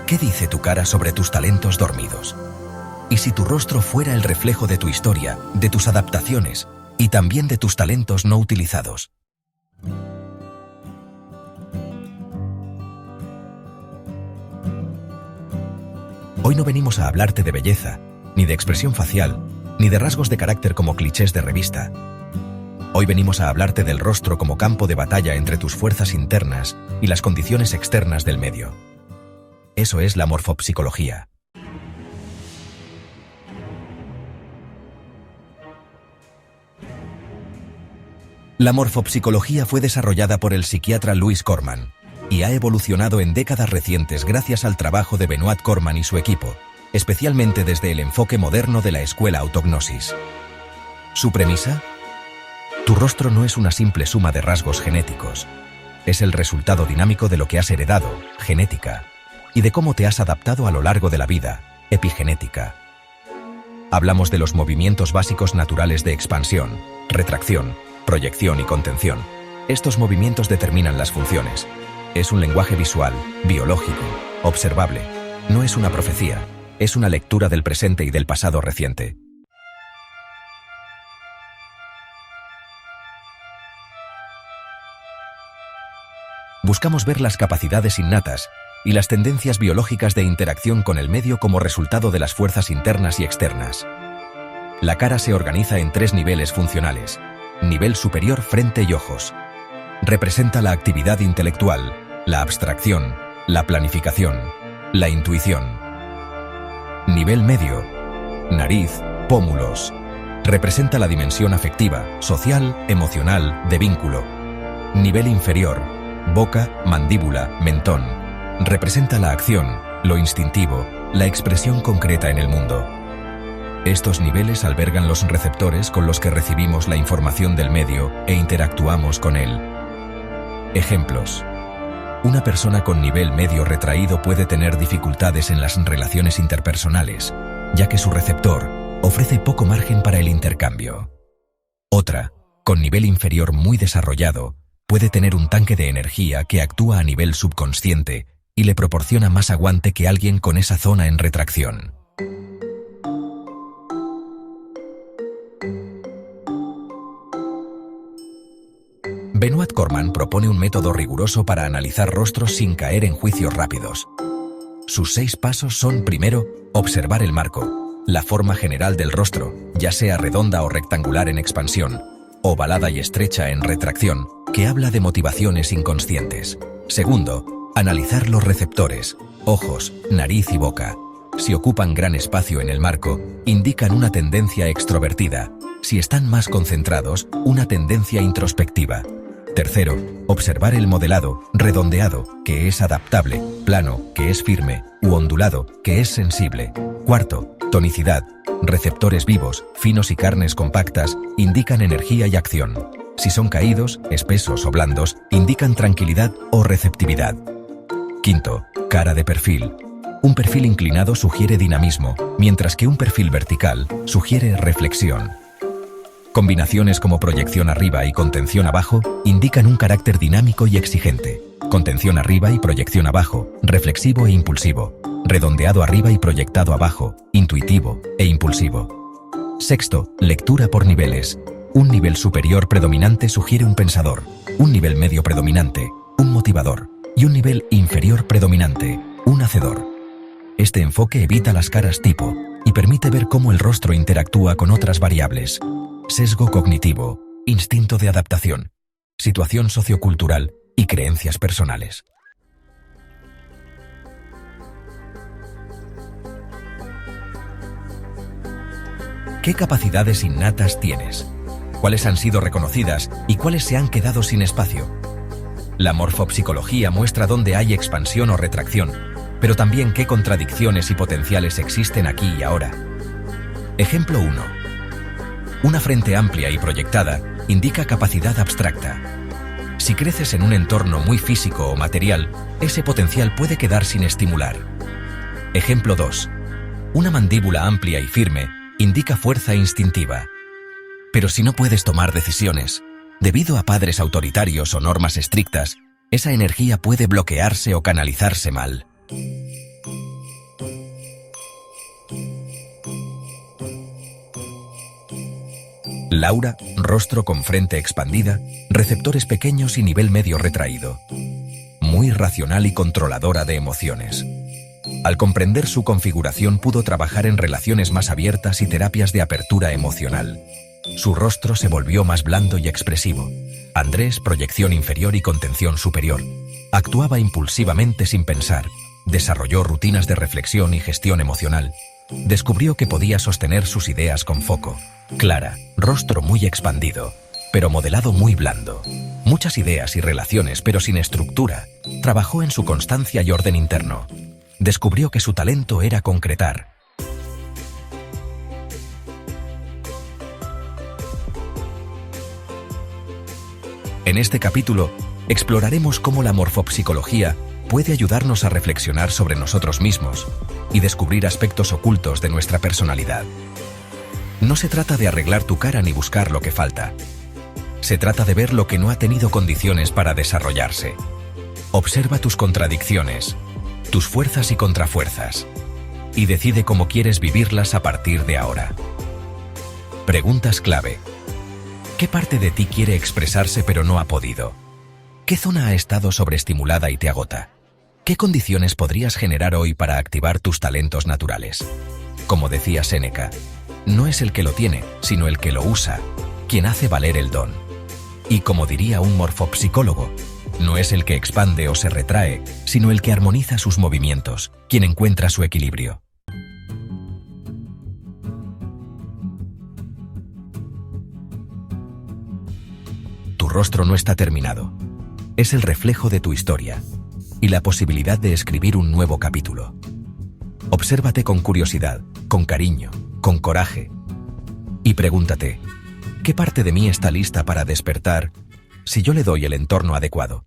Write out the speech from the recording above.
¿Qué dice tu cara sobre tus talentos dormidos? ¿Y si tu rostro fuera el reflejo de tu historia, de tus adaptaciones y también de tus talentos no utilizados? Hoy no venimos a hablarte de belleza, ni de expresión facial, ni de rasgos de carácter como clichés de revista. Hoy venimos a hablarte del rostro como campo de batalla entre tus fuerzas internas y las condiciones externas del medio. Eso es la morfopsicología. La morfopsicología fue desarrollada por el psiquiatra Lewis Corman y ha evolucionado en décadas recientes gracias al trabajo de Benoit Corman y su equipo, especialmente desde el enfoque moderno de la escuela autognosis. ¿Su premisa? Tu rostro no es una simple suma de rasgos genéticos. Es el resultado dinámico de lo que has heredado, genética, y de cómo te has adaptado a lo largo de la vida, epigenética. Hablamos de los movimientos básicos naturales de expansión, retracción, proyección y contención. Estos movimientos determinan las funciones. Es un lenguaje visual, biológico, observable. No es una profecía, es una lectura del presente y del pasado reciente. Buscamos ver las capacidades innatas y las tendencias biológicas de interacción con el medio como resultado de las fuerzas internas y externas. La cara se organiza en 3 niveles funcionales. Nivel superior, frente y ojos. Representa la actividad intelectual, la abstracción, la planificación, la intuición. Nivel medio, nariz, pómulos. Representa la dimensión afectiva, social, emocional, de vínculo. Nivel inferior, boca, mandíbula, mentón. Representa la acción, lo instintivo, la expresión concreta en el mundo. Estos niveles albergan los receptores con los que recibimos la información del medio e interactuamos con él. Ejemplos. Una persona con nivel medio retraído puede tener dificultades en las relaciones interpersonales, ya que su receptor ofrece poco margen para el intercambio. Otra, con nivel inferior muy desarrollado, puede tener un tanque de energía que actúa a nivel subconsciente y le proporciona más aguante que alguien con esa zona en retracción. Benoit Corman propone un método riguroso para analizar rostros sin caer en juicios rápidos. Sus 6 pasos son: primero, observar el marco, la forma general del rostro, ya sea redonda o rectangular en expansión, ovalada y estrecha en retracción, que habla de motivaciones inconscientes. Segundo, analizar los receptores, ojos, nariz y boca. Si ocupan gran espacio en el marco, indican una tendencia extrovertida. Si están más concentrados, una tendencia introspectiva. Tercero, observar el modelado, redondeado, que es adaptable, plano, que es firme, u ondulado, que es sensible. Cuarto, tonicidad. Receptores vivos, finos y carnes compactas, indican energía y acción. Si son caídos, espesos o blandos, indican tranquilidad o receptividad. Quinto, cara de perfil. Un perfil inclinado sugiere dinamismo, mientras que un perfil vertical sugiere reflexión. Combinaciones como proyección arriba y contención abajo indican un carácter dinámico y exigente. Contención arriba y proyección abajo, reflexivo e impulsivo. Redondeado arriba y proyectado abajo, intuitivo e impulsivo. Sexto, lectura por niveles. Un nivel superior predominante sugiere un pensador, un nivel medio predominante, un motivador, y un nivel inferior predominante, un hacedor. Este enfoque evita las caras tipo y permite ver cómo el rostro interactúa con otras variables. Sesgo cognitivo, instinto de adaptación, situación sociocultural y creencias personales. ¿Qué capacidades innatas tienes? ¿Cuáles han sido reconocidas y cuáles se han quedado sin espacio? La morfopsicología muestra dónde hay expansión o retracción, pero también qué contradicciones y potenciales existen aquí y ahora. Ejemplo 1. Una frente amplia y proyectada indica capacidad abstracta. Si creces en un entorno muy físico o material, ese potencial puede quedar sin estimular. Ejemplo 2. Una mandíbula amplia y firme indica fuerza instintiva. Pero si no puedes tomar decisiones, debido a padres autoritarios o normas estrictas, esa energía puede bloquearse o canalizarse mal. Laura, rostro con frente expandida, receptores pequeños y nivel medio retraído. Muy racional y controladora de emociones. Al comprender su configuración pudo trabajar en relaciones más abiertas y terapias de apertura emocional. Su rostro se volvió más blando y expresivo. Andrés, proyección inferior y contención superior. Actuaba impulsivamente sin pensar. Desarrolló rutinas de reflexión y gestión emocional. Descubrió que podía sostener sus ideas con foco. Clara, rostro muy expandido, pero modelado muy blando. Muchas ideas y relaciones, pero sin estructura. Trabajó en su constancia y orden interno. Descubrió que su talento era concretar. En este capítulo, exploraremos cómo la morfopsicología puede ayudarnos a reflexionar sobre nosotros mismos y descubrir aspectos ocultos de nuestra personalidad. No se trata de arreglar tu cara ni buscar lo que falta. Se trata de ver lo que no ha tenido condiciones para desarrollarse. Observa tus contradicciones, tus fuerzas y contrafuerzas, y decide cómo quieres vivirlas a partir de ahora. Preguntas clave. ¿Qué parte de ti quiere expresarse pero no ha podido? ¿Qué zona ha estado sobreestimulada y te agota? ¿Qué condiciones podrías generar hoy para activar tus talentos naturales? Como decía Séneca, no es el que lo tiene, sino el que lo usa, quien hace valer el don. Y como diría un morfopsicólogo, no es el que expande o se retrae, sino el que armoniza sus movimientos, quien encuentra su equilibrio. Tu rostro no está terminado. Es el reflejo de tu historia y la posibilidad de escribir un nuevo capítulo. Obsérvate con curiosidad, con cariño, con coraje y pregúntate, ¿qué parte de mí está lista para despertar si yo le doy el entorno adecuado?